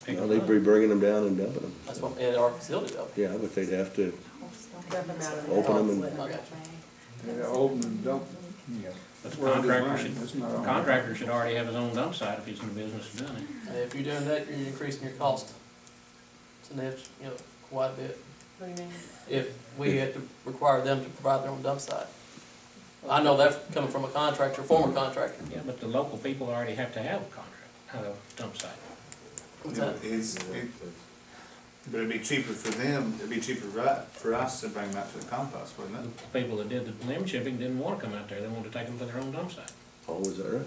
pick No, them they'd be up. bringing them down and dumping them. That's what, at our facility though. Yeah, but they'd have to Dump them out of the open them and, Okay. Yeah, open and dump. But the Well, contractor design, that's not all. contractor should already have his own dump site if he's in the business of doing it. And if you're doing that, you're increasing your cost. It's an edge, you know, quite a bit. What do you mean? If we had to require them to provide their own dump site. I know that's coming from a contractor, former contractor. Yeah, but the local people already have to have a contract, have a dump site. What's that? But it'd be cheaper for them, it'd be cheaper for us to bring them out to the compost, wouldn't it? The people that did the limb chipping didn't wanna come out there, they wanted to take them to their own dump site. oh, is that right?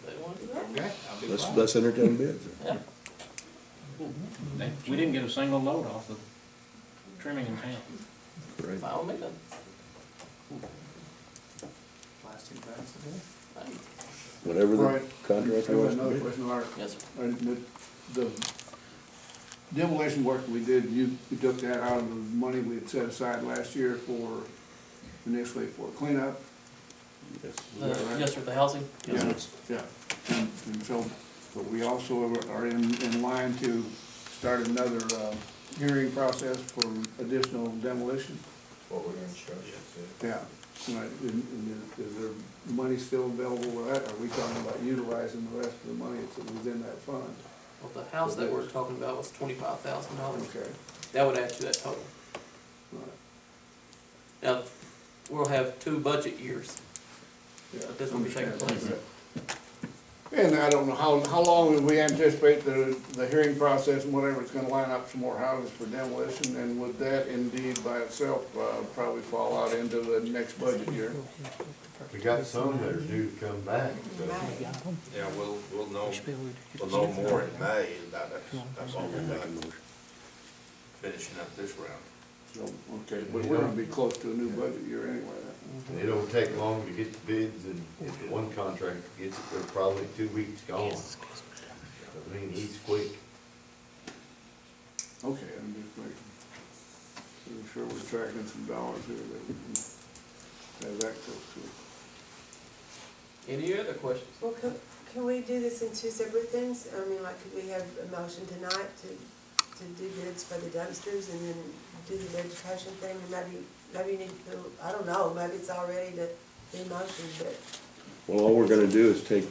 They want to do that? Okay, I'll be Let's, quiet. let's entertain bids. Yeah. We didn't get a single load off the trimming in town. Right. Fine with me then. Plastic bags. Hey, Whatever the Right. contractor I've wants got to another bid. question, Art. yes, sir. The demolition work we did, you took that out of the money we had set aside last year for, initially for cleanup? Yes. right? Yes, sir, the housing. Yes, sir. Yeah, and so, but we also are in line to start another, hearing process for additional demolition. What we're instructed to. Yeah, right, and is there money still available with that? Are we talking about utilizing the rest of the money that's within that fund? Well, the house that we're talking about was $25,000. Okay, That would add to that total. right, Now, we'll have 2 budget years. yeah. But this will be taking understand place. that. And I don't know, how long we anticipate the hearing process and whatever, it's gonna line up some more houses for demolition, and would that indeed by itself, probably fall out into the next budget year? We got some that are due to come back, so. Yeah, we'll know more in May, and that's all we're done, finishing up this round. So, okay, but we're gonna be close to a new budget year anyway, And it don't take long to get the bids, and if one contractor gets it, they're probably 2 weeks gone. I mean, he's quick. okay, I'm just making sure we're tracking some dollars here that we can have access to. Any other questions? Well, can we do this in 2 separate things? I mean, like, could we have a motion tonight to do bids for the dumpsters and then do the vegetation thing? And maybe you need to, I don't know, maybe it's all ready to be motioned, but Well, all we're gonna do is take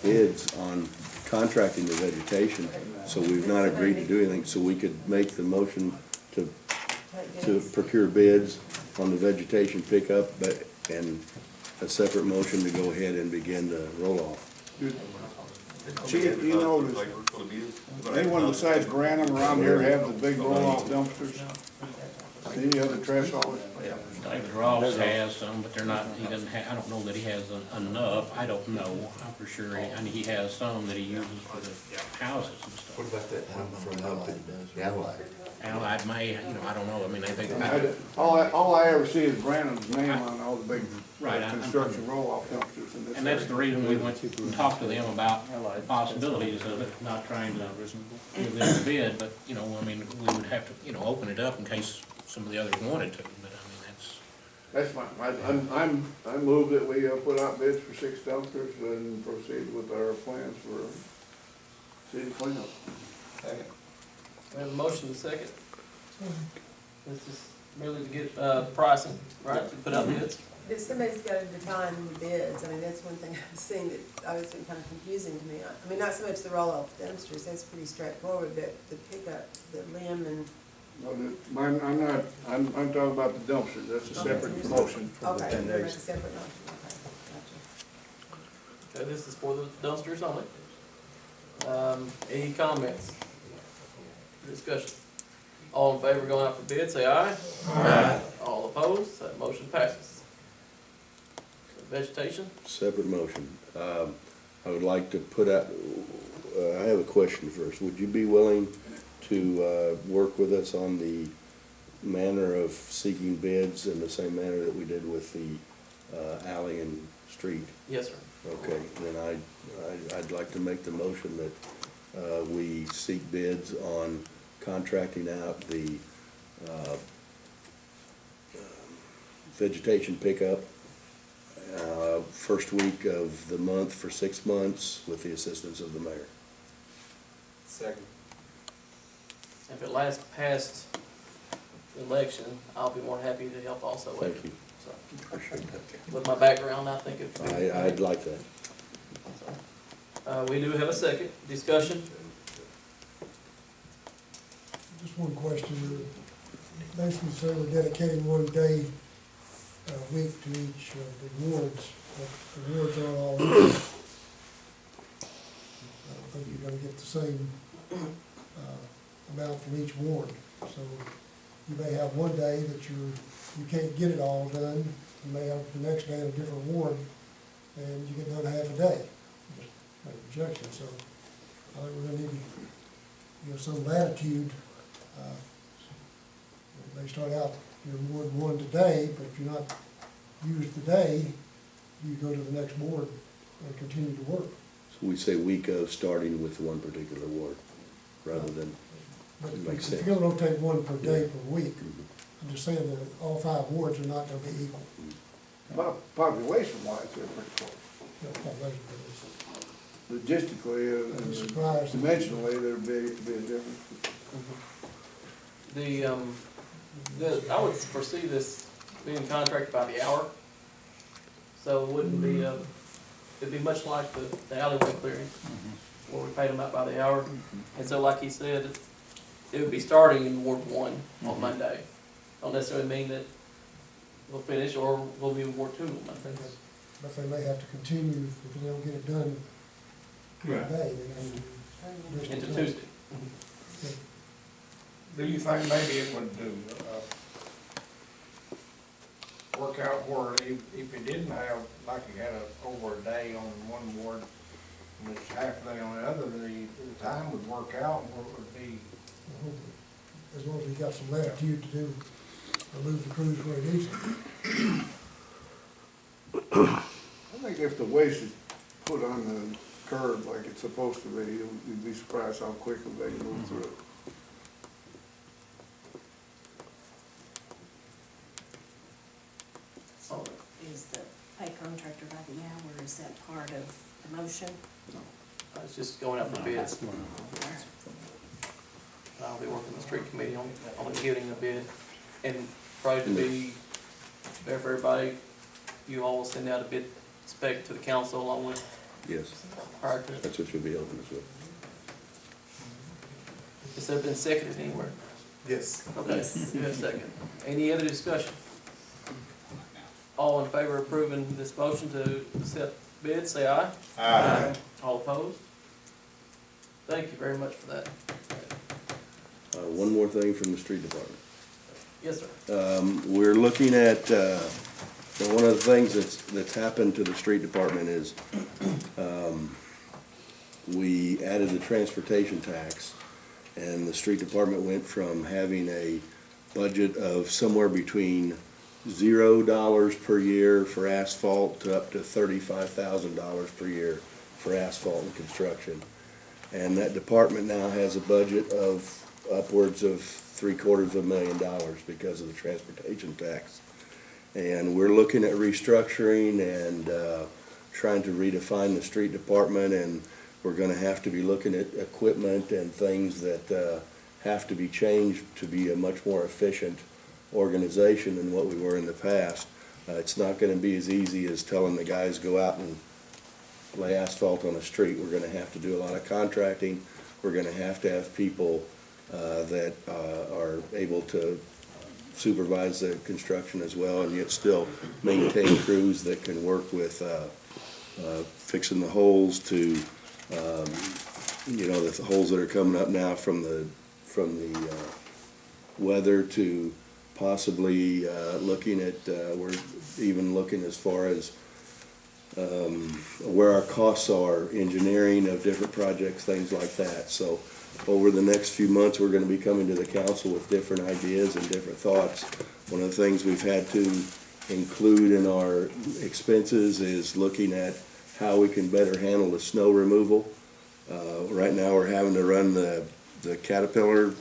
bids on contracting the vegetation, so we've not agreed to do anything, so we could make the motion to take to bids. procure bids on the vegetation pickup, but, and a separate motion to go ahead and begin the roll-off. Chief, you know, does anyone besides Branham around here have the big roll-off dumpsters? Any other trash haulers? David Ross has some, but they're not, he doesn't have, I don't know that he has enough, I don't know, for sure. I mean, he has some that he uses for the houses and stuff. What about that one from up at Allied? Allied may, I don't know, I mean, All I ever see is Brandon's name on all the big Right, construction roll-off dumpsters in this and that's area. the reason we went and talked to them about the possibilities of it, not trying to give them a bid, but, I mean, we would have to, open it up in case some of the others wanted to, but I mean, That's fine. I move that we put out bids for 6 dumpsters and proceed with our plans for city cleanup. We have a motion and a second. This is merely to get pricing, right, to put out bids. If somebody's got to define the bids, I mean, that's one thing I've seen that always been kind of confusing to me. I mean, not so much the roll-off dumpsters, that's pretty straightforward, but the pickup, the limb and, No, I'm talking about the dumpsters, that's a separate motion. okay, you're making a separate motion, okay, gotcha. Okay, this is for the dumpsters only. Any comments? Discussion? All in favor of going out for bid, say aye. Aye. All opposed, that motion passes. Vegetation? Separate motion. I would like to put out, I have a question first. Would you be willing to work with us on the manner of seeking bids in the same manner that we did with the alley and street? Yes, sir. Okay, then I'd like to make the motion that we seek bids on contracting out the vegetation pickup first week of the month for 6 months with the assistance of the mayor. Second. If it lasts past the election, I'll be more happy to help also with Thank it. you. So, Appreciate that. with my background, I think it'd be. I'd like that. We do have a second discussion. Just one question. Basically, so we're dedicating one day a week to each of the wards, but the wards aren't all equal. I don't think you're gonna get the same amount from each ward. So you may have one day that you can't get it all done. You may have the next day in a different ward, and you get done half a day. Just a projection, so I think we're gonna need to give some latitude. They start out, you're in Ward 1 today, but if you're not used today, you go to the next ward and continue to work. So we say week of starting with one particular ward, rather than, But Makes if sense. you're gonna rotate one per day per week, Mhm. I'm just saying that all 5 wards are not gonna be equal. Population wise, they're pretty close. No population, but Logistically I'm and surprised. dimensionally, there'd be a difference. I would foresee this being contracted by the hour. So it wouldn't be, it'd be much like the alleyway clearing, where we paid them out by the hour. And so like he said, it would be starting in Ward 1 on Monday. Don't necessarily mean that we'll finish, or we'll be in Ward 2 on Monday. But they may have to continue, if they don't get it done Right. today, they can. Into Tuesday. Do you think maybe it would do, work out where if you didn't have, like you had over a day on one ward, and it's half a day on the other, the time would work out where it would be, As long as we got some latitude to do, move the crews where it needs to. I think if the waste is put on the curb like it's supposed to be, you'd be surprised how quickly they can move through it. So is the pay contractor by the hour, is that part of the motion? It's just going out for bids. I'll be working the street committee on getting a bid. And probably to be fair for everybody, you all will send out a bid spec to the council along with, yes, prior to, that's what you'll be helping us with. has there been seconded anywhere? Yes. Okay, you have a second. Any other discussion? All in favor of approving this motion to accept bids, say aye. Aye. All opposed? Thank you very much for that. One more thing from the street department. Yes, sir. We're looking at, one of the things that's happened to the street department is, we added the transportation tax, and the street department went from having a budget of somewhere between $0 per year for asphalt to up to $35,000 per year for asphalt and construction. And that department now has a budget of upwards of $750,000 because of the transportation tax. And we're looking at restructuring and trying to redefine the street department, and we're gonna have to be looking at equipment and things that have to be changed to be a much more efficient organization than what we were in the past. It's not gonna be as easy as telling the guys go out and lay asphalt on the street. We're gonna have to do a lot of contracting. We're gonna have to have people that are able to supervise the construction as well, and yet still maintain crews that can work with fixing the holes to, the holes that are coming up now from the weather, to possibly looking at, we're even looking as far as where our costs are, engineering of different projects, things like that. So over the next few months, we're gonna be coming to the council with different ideas and different thoughts. One of the things we've had to include in our expenses is looking at how we can better handle the snow removal. Right now, we're having to run the Caterpillar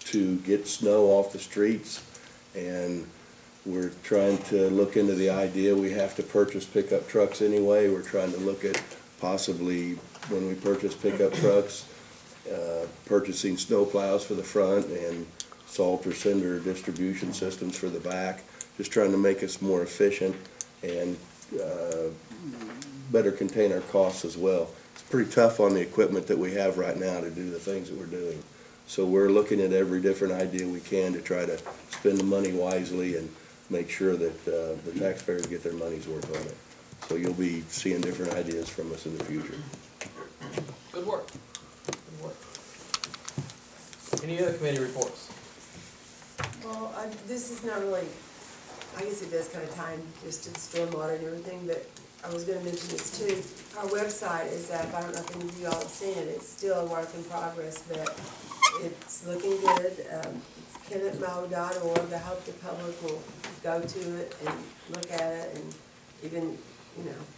to get snow off the streets, and we're trying to look into the idea, we have to purchase pickup trucks anyway. We're trying to look at possibly, when we purchase pickup trucks, purchasing snow plows for the front and salt or cinder distribution systems for the back, just trying to make us more efficient and better contain our costs as well. It's pretty tough on the equipment that we have right now to do the things that we're doing. So we're looking at every different idea we can to try to spend the money wisely and make sure that the taxpayers get their money's worth on it. So you'll be seeing different ideas from us in the future. Good work. Good work. Any other committee reports? Well, this is not really, I guess it does kind of tie in just to the stormwater and everything, but I was gonna mention this too. Our website is up, I don't know if any of you all have seen it, it's still a work in progress, but it's looking good. It's kennettmo.org. I hope the public will go to it and look at it and even,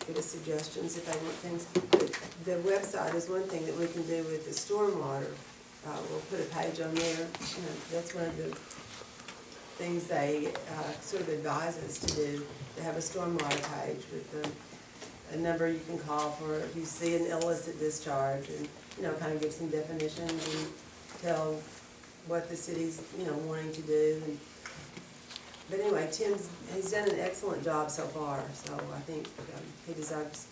give us suggestions if they want things. But the website is one thing that we can do with the stormwater. We'll put a page on there, that's one of the things they sort of advise us to do, to have a stormwater page with a number you can call for if you see an illicit discharge, and, kind of give some definitions and tell what the city's, wanting to do. But anyway, he's done an excellent job so far, so I think he deserves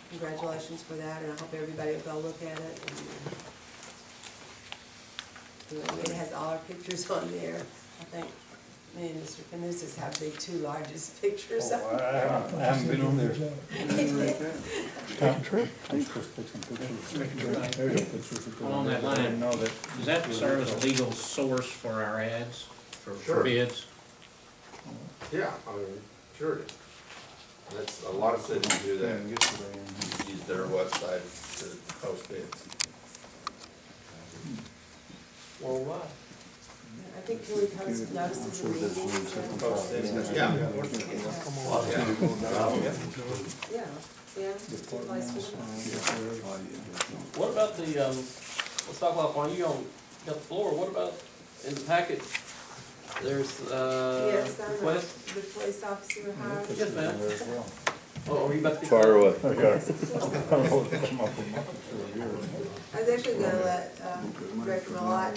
congratulations for that, and I hope everybody will go look at it. And, it has all our pictures on there. I think me and Mr. Canusas have the two largest pictures. I haven't been on there. Well, on that line, does that serve as a legal source for our ads, for Sure. bids? Yeah, I mean, sure. That's, a lot of cities do that, use their website to post bids. Worldwide. I think can we post notices of meetings? Post bids, yeah. Yeah, good place for them. What about the, let's talk about, while you got the floor, what about in the packet? There's, Yes, I'm request? the police officer hired. Yes, ma'am. Oh, are you about to? Fire away. I was actually gonna let Director Malott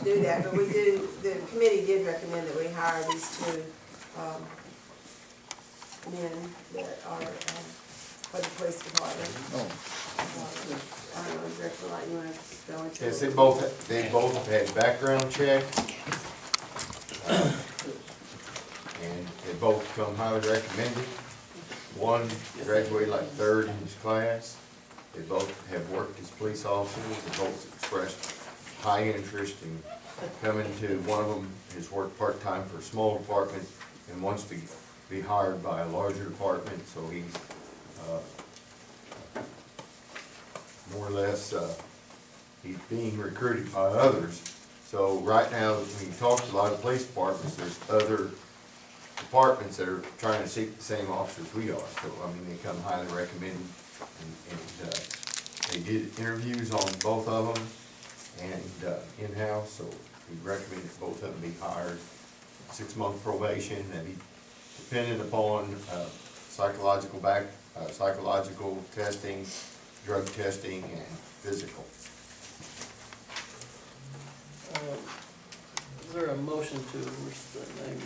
do that, but the committee did recommend that we hire these two men that are for the police department. I don't know, Director Malott, you wanna go into? Yes, they both had background check. And they both come highly recommended. One graduated like third in his class. They both have worked as police officers. They both expressed high interest in coming to, one of them has worked part-time for a small department and wants to be hired by a larger department, so he's, more or less, he's being recruited by others. So right now, when you talk to a lot of police departments, there's other departments that are trying to seek the same officers we are. So, I mean, they come highly recommended, and they did interviews on both of them, and in-house, so we recommend that both of them be hired. 6-month probation, and be dependent upon psychological testing, drug testing, and physical. Is there a motion to, what's the name?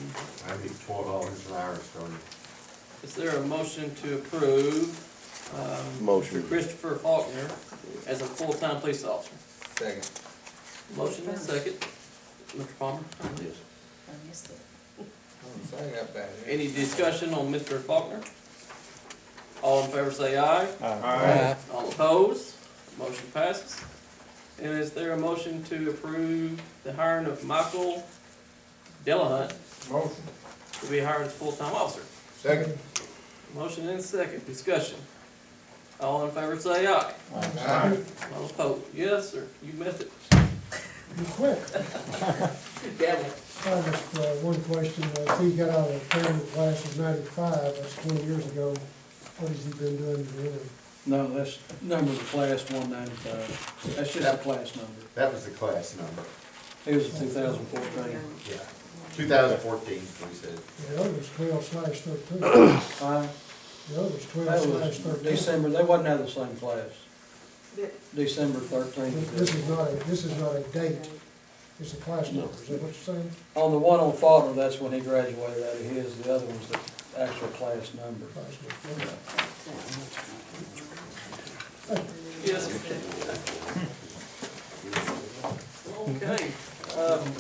I think $12 an hour starting. Is there a motion to approve, Motion. Mr. Christopher Faulkner as a full-time police officer? Second. Motion and second. Mr. Palmer? I missed it. Say that bad. Any discussion on Mr. Faulkner? All in favor say aye. Aye. All opposed? Motion passes. And is there a motion to approve the hiring of Michael Delahunt Motion. to be hired as full-time officer? Second. Motion and second, discussion. All in favor say aye. Aye. All opposed? Yes, sir, you missed it. You quit. Gavel. Just one question, if he got out of the training class in '95, that's 20 years ago, what has he been doing for him? No, that's number of class 195. That's just a class number. That was the class number. It was 2014. Yeah. 2014, we said. The other was 12/13. The other was That was 12/13. December, they wasn't out of the same class. December 13th. This is not a date, it's a class number, is that what you're saying? On the one on Faulkner, that's when he graduated out of his, the other one's the actual class number. Class number. Yes. Okay,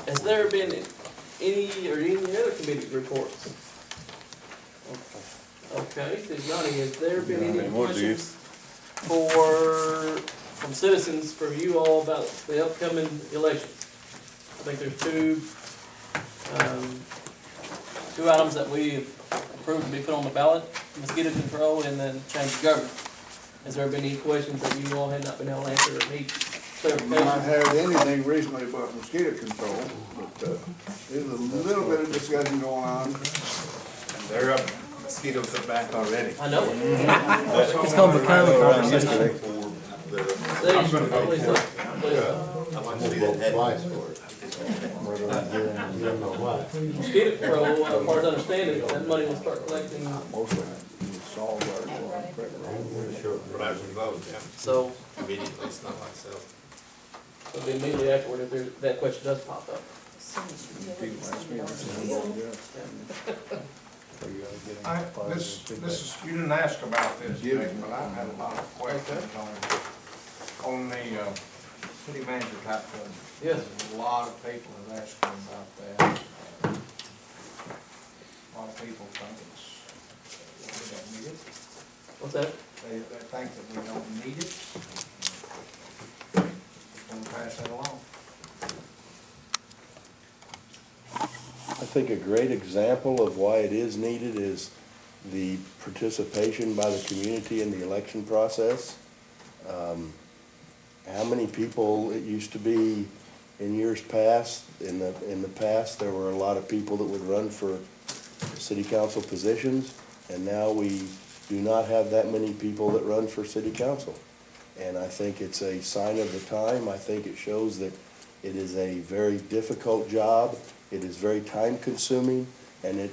has there been any other committee reports? Okay, there's not any, has there been any questions from citizens for you all about the upcoming elections? I think there's two items that we've approved to be put on the ballot, mosquito control and then change of government. Has there been any questions that you all had not been able to answer or need I've clarification? not heard anything recently about mosquito control, but, there's a little bit of discussion going on. And they're up, mosquitoes are back already. I know. It's called the common conversation. I'm gonna vote Please for look. it. Please look. I want to We'll see vote that. twice for it. You don't know why. Mosquito control, as far as I understand it, that money will start collecting, But I would vote, yeah, so immediately, it's not myself. it'll be immediately afterward if that question does pop up. This is, you didn't ask about this, but I've had a lot of questions on the, city manager type thing. Yes. A lot of people have asked me about that. A lot of people think we don't need it. What's that? They think that we don't need it. We'll pass that along. I think a great example of why it is needed is the participation by the community in the election process. How many people it used to be in years past, in the past, there were a lot of people that would run for city council positions, and now we do not have that many people that run for city council. And I think it's a sign of the time. I think it shows that it is a very difficult job. It is very time-consuming, and it,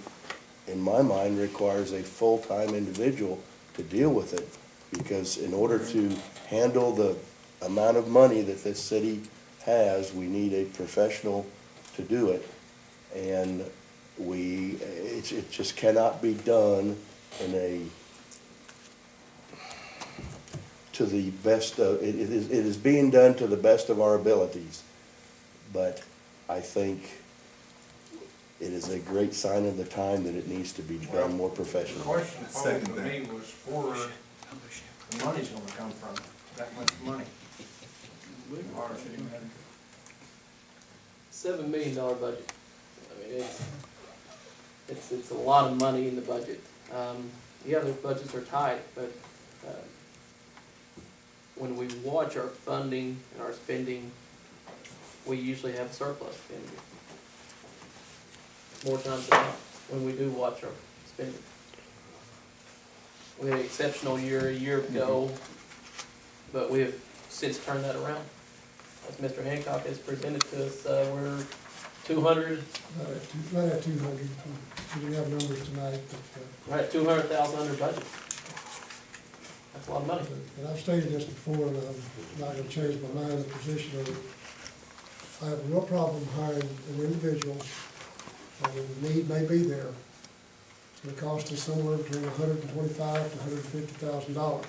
in my mind, requires a full-time individual to deal with it. Because in order to handle the amount of money that this city has, we need a professional to do it. And it just cannot be done to the best of, it is being done to the best of our abilities. But I think it is a great sign of the time that it needs to be done more The professionally. question posed to me was where the money's gonna come from, that much money. Our city manager. $7 million budget. I mean, it's a lot of money in the budget. The other budgets are tight, but, when we watch our funding and our spending, we usually have a surplus spending. More times than not, when we do watch our spending. We had an exceptional year a year ago, but we have since turned that around. As Mr. Hancock has presented to us, we're 200, Right at 200, we didn't have numbers tonight, but, right at 200,000 under budget. That's a lot of money. and I've stated this before, and I'm not gonna change my mind on the position of it. I have a real problem hiring an individual, and the need may be there. It's gonna cost us somewhere between $125,000 to $150,000.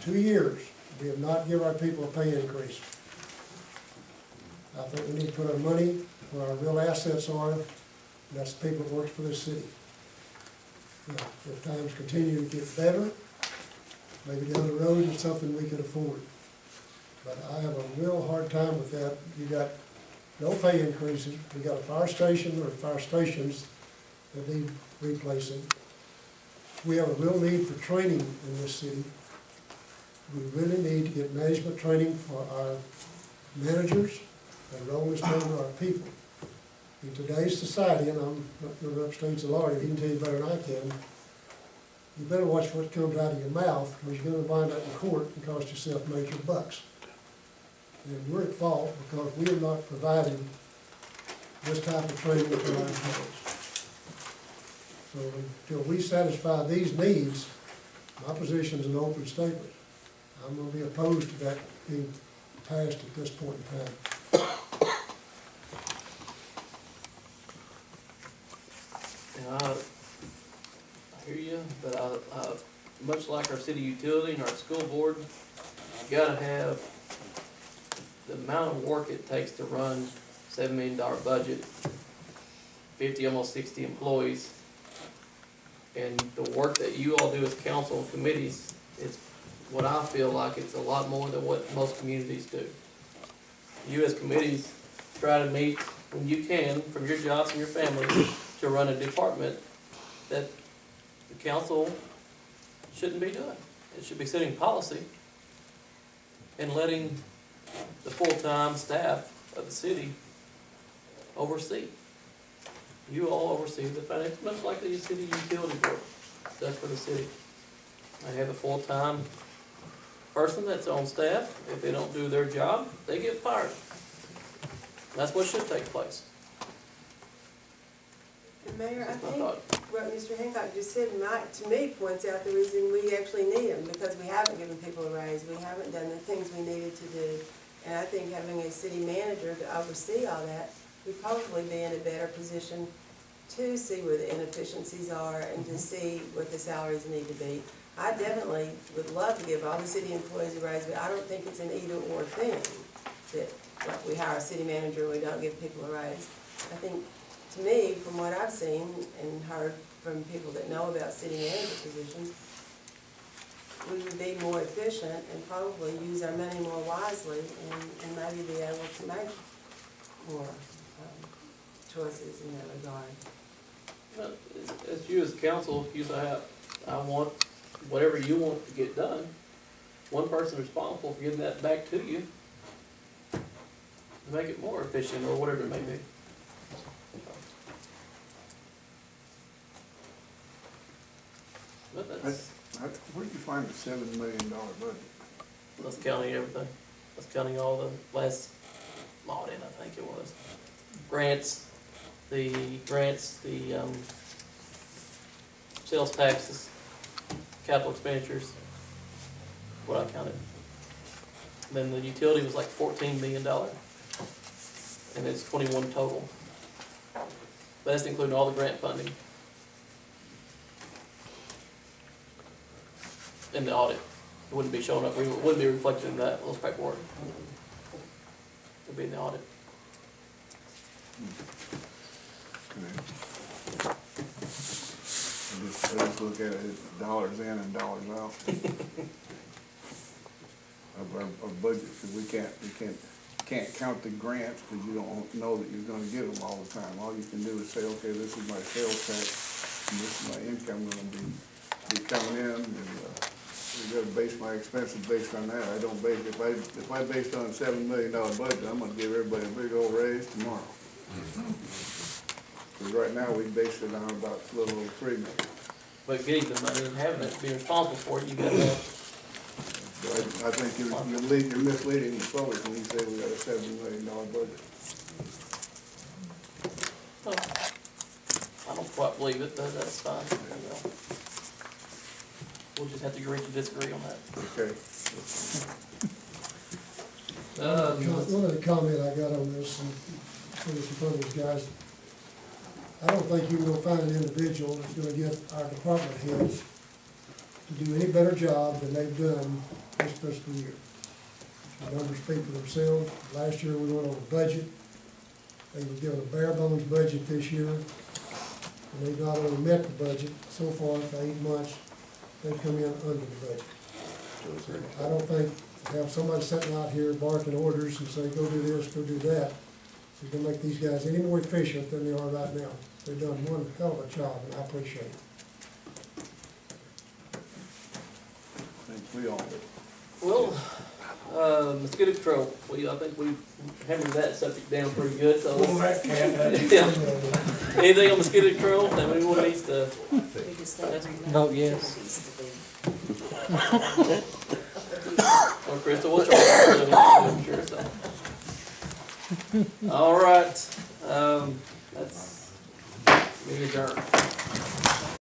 2 years, we have not given our people a pay increase. I think we need to put our money where our real assets are, and that's the people that work for this city. Now, if times continue to get better, maybe down the road it's something we could afford. But I have a real hard time with that. You got no pay increases, we got a fire station or fire stations that need replacing. We have a real need for training in this city. We really need to get management training for our managers and roll this down to our people. In today's society, and I'm not going to upstage the lawyer, he can tell you better than I can, you better watch what comes out of your mouth, because you're going to wind up in court and cost yourself major bucks. And we're at fault because we are not providing this type of training for our employees. So until we satisfy these needs, my position is an open statement. I'm gonna be opposed to that being passed at this point in time. And I hear you, but much like our city utility and our school board, you gotta have the amount of work it takes to run $7 million budget, 50, almost 60 employees. And the work that you all do as council committees is what I feel like it's a lot more than what most communities do. You as committees try to meet when you can from your jobs and your families to run a department that the council shouldn't be doing. It should be setting policy and letting the full-time staff of the city oversee. You all oversee the finance, much like the city utility board does for the city. I have a full-time person that's on staff. If they don't do their job, they get fired. That's what should take place. And Mayor, I That's my think thought. what Mr. Hancock just said, to me, points out the reason we actually need them, because we haven't given people a raise, we haven't done the things we needed to do. And I think having a city manager to oversee all that, we'd probably be in a better position to see where the inefficiencies are and to see what the salaries need to be. I definitely would love to give all the city employees a raise, but I don't think it's an either-or thing, that like we hire a city manager and we don't give people a raise. I think, to me, from what I've seen and heard from people that know about city manager positions, we would be more efficient and probably use our money more wisely and maybe be able to make more choices in that regard. Well, as you as council, you say, I want whatever you want to get done. One person responsible for getting that back to you to make it more efficient or whatever it may be. But that's Where'd you find a $7 million budget? that's counting everything. That's counting all the last audit, I think it was. Grants, the sales taxes, capital expenditures, what I counted. Then the utility was like $14 million, and it's 21 total. That's including all the grant funding. In the audit, it wouldn't be showing up, it wouldn't be reflected in that, those paperwork. It'd be in the audit. I just look at it as dollars in and dollars out. Of our budget, because we can't count the grants, because you don't know that you're gonna get them all the time. All you can do is say, okay, this is my sales tax, and this is my income gonna be coming in, and, we gotta base my expenses based on that. I don't base, if I based on a $7 million budget, I'm gonna give everybody a big old raise tomorrow. Because right now, we base it on about a little over $3 million. But getting the money and having it, being responsible for it, you gotta have. I think you're misleading the public when you say we got a $7 million budget. I don't quite believe it, but that's fine. We'll just have to agree to disagree on that. Okay. One other comment I got on this, and put this in front of these guys, I don't think you're gonna find an individual that's gonna get our department heads to do any better job than they've done this fiscal year. The numbers speak for themselves. Last year, we went over budget. They were given a bare bones budget this year, and they've not only met the budget so far for 8 months, they've come in under the budget. I don't think to have somebody sitting out here barking orders and say, go do this, go do that, is gonna make these guys any more efficient than they are right now. They've done one hell of a job, and I appreciate it. I think we all do. Well, mosquito control, I think we've hammered that subject down pretty good, so. Pull that cat Yeah. Anything on mosquito control, that anyone needs to, Vote yes. or Crystal, we'll try, I'm sure, so. All right, that's, me adjourned.